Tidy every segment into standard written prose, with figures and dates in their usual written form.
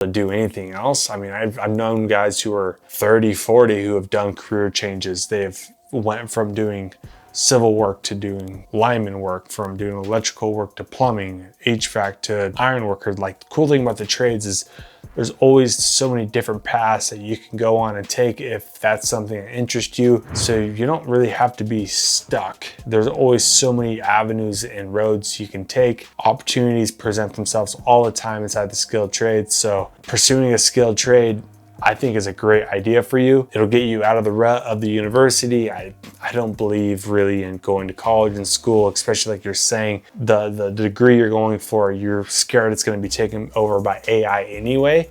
to do anything else. I mean, I've known guys who are 30, 40 who have done career changes. They've went from doing civil work to doing lineman work, from doing electrical work to plumbing, HVAC to iron worker. Like, the cool thing about the trades is there's always so many different paths that you can go on and take if that's something that interests you. So you don't really have to be stuck. There's always so many avenues and roads you can take. Opportunities present themselves all the time inside the skilled trades. So pursuing a skilled trade, I think, is a great idea for you. It'll get you out of the rut of the university. I don't believe really in going to college and school, especially like you're saying, the degree you're going for, you're scared it's going to be taken over by AI anyway.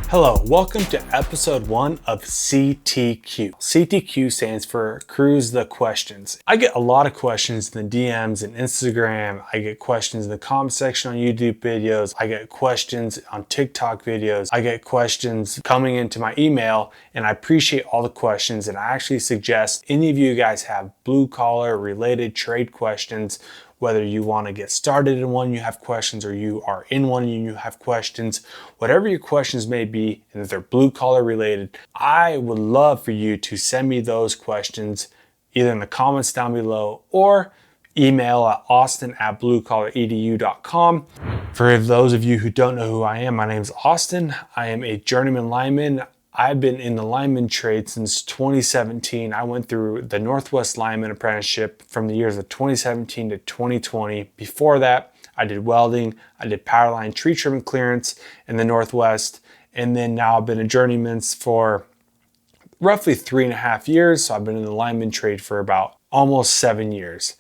Hello, welcome to episode 1 of CTQ. CTQ stands for Cruise the Questions. I get a lot of questions in the DMs and Instagram. I get questions in the comment section on YouTube videos. I get questions on TikTok videos. I get questions coming into my email, and I appreciate all the questions. And I actually suggest any of you guys have blue collar related trade questions, whether you want to get started in one, you have questions, or you are in one and you have questions, whatever your questions may be, and if they're blue collar related, I would love for you to send me those questions either in the comments down below or email at austin@bluecollaredu.com. For those of you who don't know who I am, my name is Austin. I am a journeyman lineman. I've been in the lineman trade since 2017. I went through the Northwest Lineman Apprenticeship from the years of 2017 to 2020. Before that, I did welding, I did power line tree trimming clearance in the Northwest, and then now I've been a journeyman for roughly 3.5 years. So I've been in the lineman trade for about almost 7 years.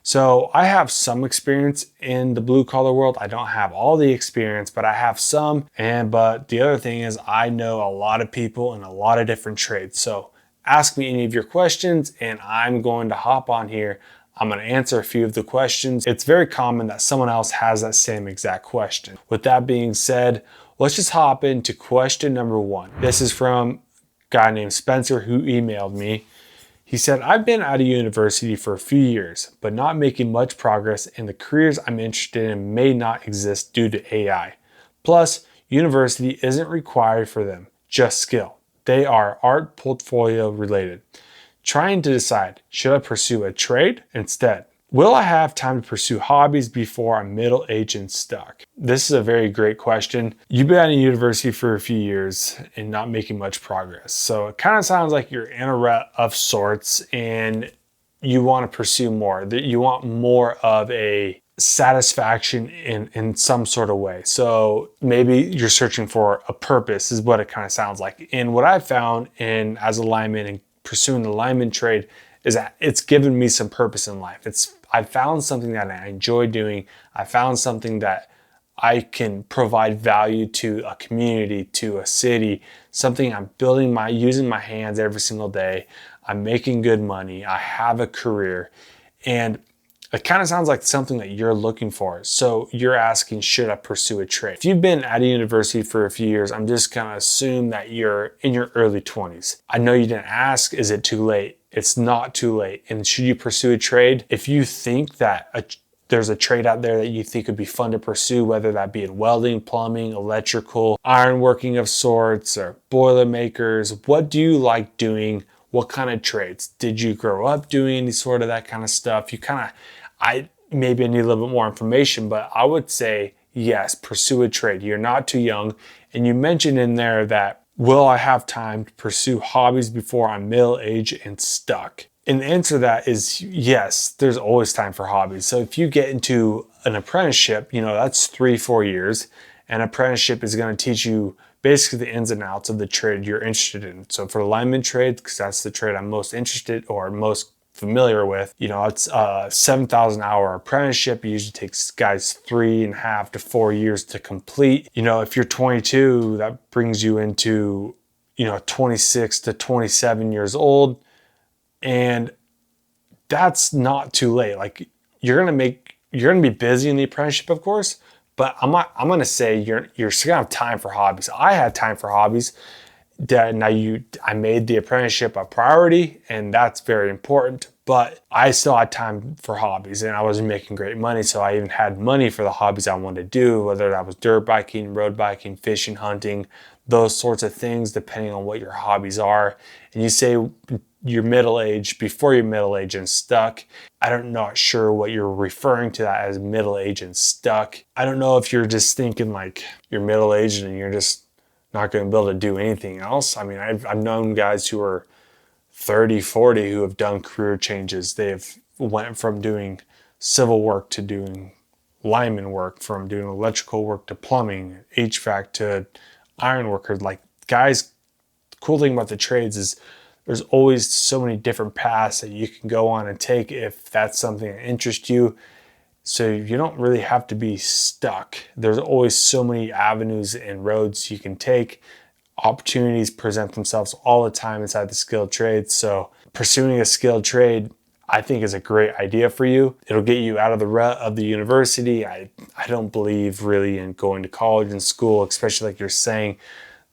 So I have some experience in the blue collar world. I don't have all the experience, but I have some. But the other thing is I know a lot of people in a lot of different trades. So ask me any of your questions and I'm going to hop on here. I'm going to answer a few of the questions. It's very common that someone else has that same exact question. With that being said, let's just hop into question number 1. This is from a guy named Spencer who emailed me. He said, I've been out of university for a few years, but not making much progress, and the careers I'm interested in may not exist due to AI. Plus, university isn't required for them, just skill. They are art portfolio related. Trying to decide, should I pursue a trade instead? Will I have time to pursue hobbies before I'm middle-aged and stuck? This is a very great question. You've been in university for a few years and not making much progress. So it kind of sounds like you're in a rut of sorts and you want to pursue more. That you want more of a satisfaction in some sort of way. So maybe you're searching for a purpose is what it kind of sounds like. And what I've found as a lineman and pursuing the lineman trade is that it's given me some purpose in life. I found something that I enjoy doing. I found something that I can provide value to a community, to a city, something I'm building using my hands every single day. I'm making good money. I have a career. And it kind of sounds like something that you're looking for. So you're asking, should I pursue a trade? If you've been at a university for a few years, I'm just going to assume that you're in your early 20s. I know you didn't ask, is it too late? It's not too late. And should you pursue a trade? If you think that there's a trade out there that you think would be fun to pursue, whether that be in welding, plumbing, electrical, ironworking of sorts, or boiler makers, what do you like doing? What kind of trades? Did you grow up doing any sort of that kind of stuff? Maybe I need a little bit more information, but I would say yes, pursue a trade. You're not too young. And you mentioned in there that, will I have time to pursue hobbies before I'm middle-aged and stuck? And the answer to that is yes, there's always time for hobbies. So if you get into an apprenticeship, that's 3-4 years. An apprenticeship is going to teach you basically the ins and outs of the trade you're interested in. So for the lineman trade, because that's the trade I'm most interested or most familiar with, it's a 7,000 hour apprenticeship. It usually takes guys 3.5 to 4 years to complete. If you're 22, that brings you into 26 to 27 years old, and that's not too late. Like, you're gonna be busy in the apprenticeship, of course, but I'm gonna say you're gonna have time for hobbies. I had time for hobbies. I made the apprenticeship a priority, and that's very important, but I still had time for hobbies, and I wasn't making great money, so I even had money for the hobbies I wanted to do, whether that was dirt biking, road biking, fishing, hunting, those sorts of things, depending on what your hobbies are. And you say you're middle-aged, before you're middle-aged and stuck. I don't not sure what you're referring to that as middle-aged and stuck. I don't know if you're just thinking like you're middle-aged and you're just not going to be able to do anything else. I mean, I've known guys who are 30, 40 who have done career changes. They've went from doing civil work to doing lineman work, from doing electrical work to plumbing, HVAC to iron worker. Like, guys, the cool thing about the trades is there's always so many different paths that you can go on and take if that's something that interests you. So you don't really have to be stuck. There's always so many avenues and roads you can take. Opportunities present themselves all the time inside the skilled trade. So pursuing a skilled trade, I think, is a great idea for you. It'll get you out of the rut of the university. I don't believe really in going to college and school, especially like you're saying.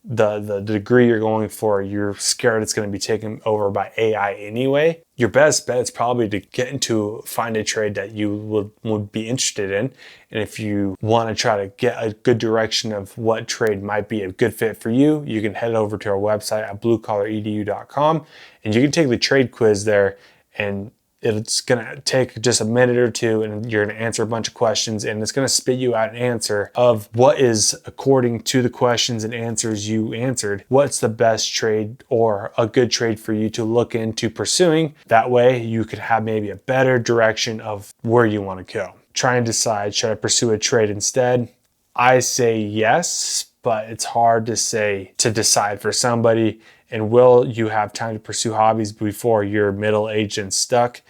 The degree you're going for, you're scared it's going to be taken over by AI anyway. Your best bet is probably to find a trade that you would be interested in. And if you want to try to get a good direction of what trade might be a good fit for you, you can head over to our website at bluecollaredu.com, and you can take the trade quiz there, and it's going to take just a minute or two, and you're going to answer a bunch of questions, and it's going to spit you out an answer of what is, according to the questions and answers you answered, what's the best trade or a good trade for you to look into pursuing. That way you could have maybe a better direction of where you want to go. Try and decide, should I pursue a trade instead? I say yes, but it's hard to decide for somebody. And will you have time to pursue hobbies before you're middle-aged and stuck?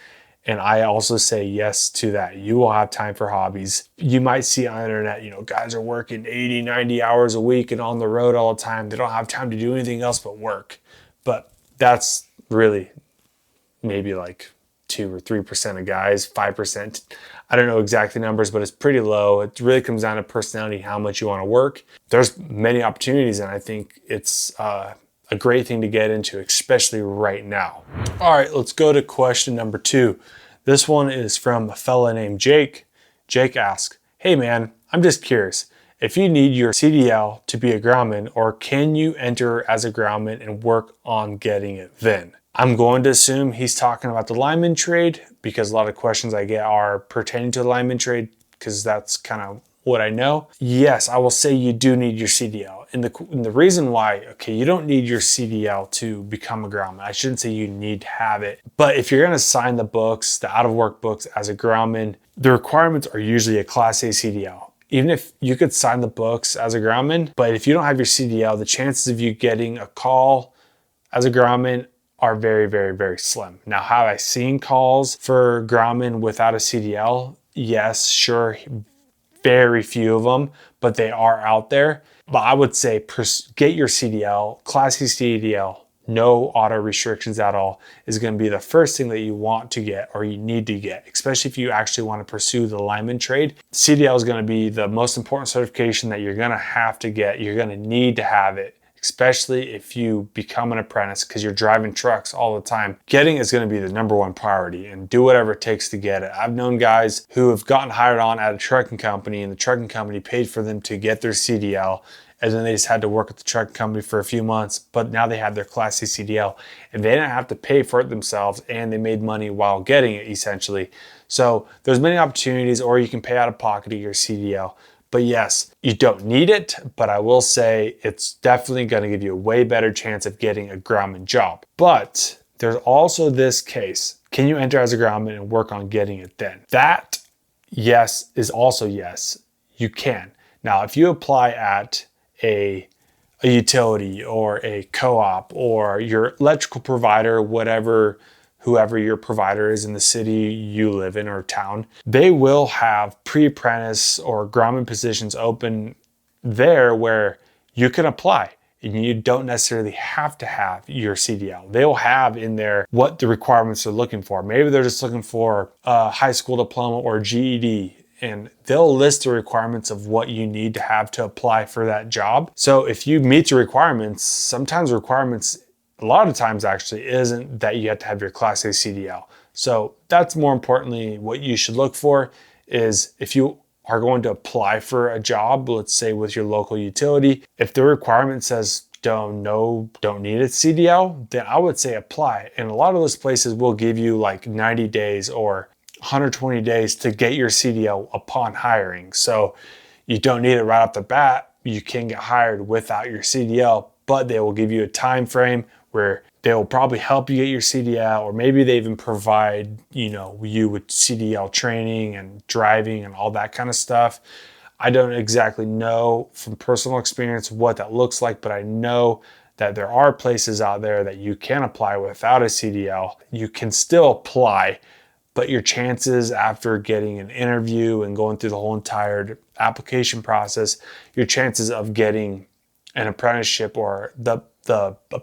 And I also say yes to that. You will have time for hobbies. You might see on the internet, guys are working 80, 90 hours a week and on the road all the time. They don't have time to do anything else but work. But that's really maybe like 2 or 3% of guys, 5%. I don't know exact numbers, but it's pretty low. It really comes down to personality, how much you want to work. There's many opportunities, and I think it's a great thing to get into, especially right now. All right, let's go to question number 2. This one is from a fella named Jake. Jake asks, hey man, I'm just curious if you need your CDL to be a groundman, or can you enter as a groundman and work on getting it then? I'm going to assume he's talking about the lineman trade, because a lot of questions I get are pertaining to the lineman trade, because that's kind of what I know. Yes, I will say you do need your CDL. And the reason why, okay, you don't need your CDL to become a groundman. I shouldn't say you need to have it. But if you're going to sign the books, the out-of-work books as a groundman, the requirements are usually a Class A CDL. Even if you could sign the books as a groundman, but if you don't have your CDL, the chances of you getting a call as a groundman are very, very, very slim. Now, have I seen calls for groundmen without a CDL? Yes, sure. Very few of them, but they are out there. But I would say get your CDL, Class C CDL, no auto restrictions at all, is going to be the first thing that you want to get or you need to get, especially if you actually want to pursue the lineman trade. CDL is going to be the most important certification that you're going to have to get. You're going to need to have it, especially if you become an apprentice, because you're driving trucks all the time. Getting is going to be the number one priority, and do whatever it takes to get it. I've known guys who have gotten hired on at a trucking company, and the trucking company paid for them to get their CDL, and then they just had to work at the trucking company for a few months, but now they have their Class C CDL, and they didn't have to pay for it themselves, and they made money while getting it, essentially. So there's many opportunities, or you can pay out of pocket to your CDL. But yes, you don't need it, but I will say it's definitely going to give you a way better chance of getting a groundman job. But there's also this case. Can you enter as a groundman and work on getting it then? That, yes, is also yes, you can. Now, if you apply at a utility or a co-op or your electrical provider, whoever your provider is in the city you live in or town, they will have pre-apprentice or groundman positions open there where you can apply. And you don't necessarily have to have your CDL. They'll have in there what the requirements are looking for. Maybe they're just looking for a high school diploma or GED, and they'll list the requirements of what you need to have to apply for that job. So if you meet the requirements, sometimes requirements, a lot of times actually, isn't that you have to have your Class A CDL. So that's more importantly what you should look for is if you are going to apply for a job, let's say with your local utility, if the requirement says don't need a CDL, then I would say apply. And a lot of those places will give you like 90 days or 120 days to get your CDL upon hiring. So you don't need it right off the bat. You can get hired without your CDL, but they will give you a time frame where they will probably help you get your CDL, or maybe they even provide, you with CDL training and driving and all that kind of stuff. I don't exactly know from personal experience what that looks like, but I know that there are places out there that you can apply without a CDL. You can still apply, but your chances after getting an interview and going through the whole entire application process, your chances of getting an apprenticeship or the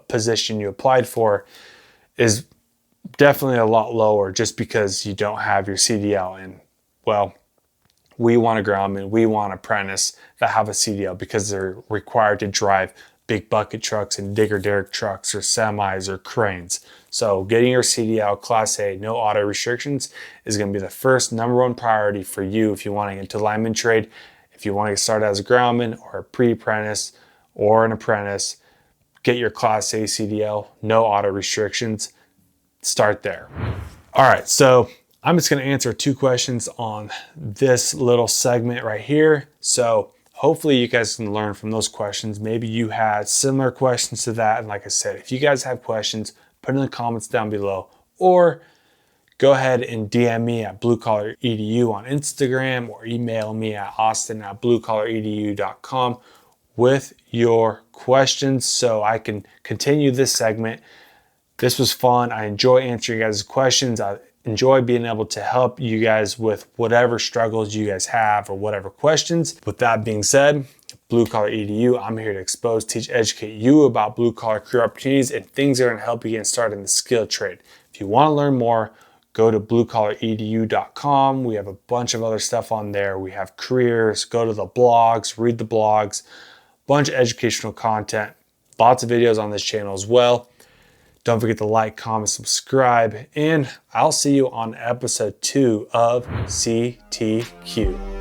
position you applied for is definitely a lot lower just because you don't have your CDL. And well, we want a groundman, we want apprentice that have a CDL because they're required to drive big bucket trucks and digger derrick trucks or semis or cranes. So getting your CDL Class A, no auto restrictions, is going to be the first #1 priority for you if you want to get into lineman trade. If you want to get started as a groundman or a pre-apprentice or an apprentice, get your Class A CDL, no auto restrictions. Start there. All right, so I'm just going to answer 2 questions on this little segment right here. So hopefully you guys can learn from those questions. Maybe you had similar questions to that. And like I said, if you guys have questions, put in the comments down below, or go ahead and DM me at bluecollaredu on Instagram, or email me at austin@bluecollaredu.com with your questions so I can continue this segment. This was fun. I enjoy answering you guys' questions. I enjoy being able to help you guys with whatever struggles you guys have or whatever questions. With that being said, Blue Collar EDU, I'm here to expose, teach, educate you about blue collar career opportunities and things that are going to help you get started in the skilled trade. If you want to learn more, go to bluecollaredu.com. We have a bunch of other stuff on there. We have careers, go to the blogs, read the blogs, bunch of educational content, lots of videos on this channel as well. Don't forget to like, comment, subscribe, and I'll see you on episode 2 of CTQ.